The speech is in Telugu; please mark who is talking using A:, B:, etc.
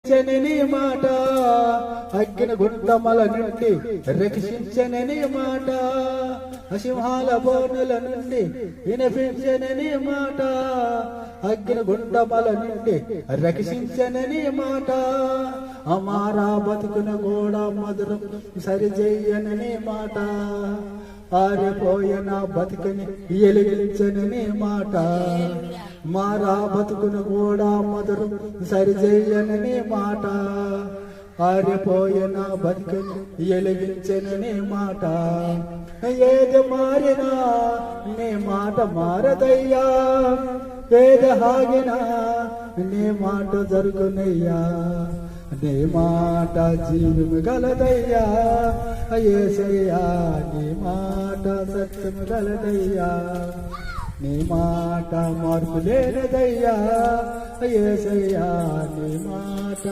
A: నీ మాట అగ్గిన గుండమల నుండి రక్షించనని మాట సింహాల బోనుల నుండి వినిపించనని మాట అగ్గిన గుండమల నుండి రక్షించనని మాట అమారా బతుకున కూడా మధురం సరిచేయనని మాట పారిపోయిన బతుకుని ఎలిగించనని మాట మారా బతుకును కూడా మధురం సరిచేయనని మాట పారిపోయిన బతుకుని ఎలిగించనని మాట ఏది మారినా నీ మాట మారదయ్యా ఏది ఆగినా నీ మాట జరుగునయ్యా నీ మాట జీవము గలదయ్యా యేసయ్యా నీ మాట సత్యము గలదయ్యా నీ మాట మార్పు లేనిదయ్యా యేసయ్యా నీ మాట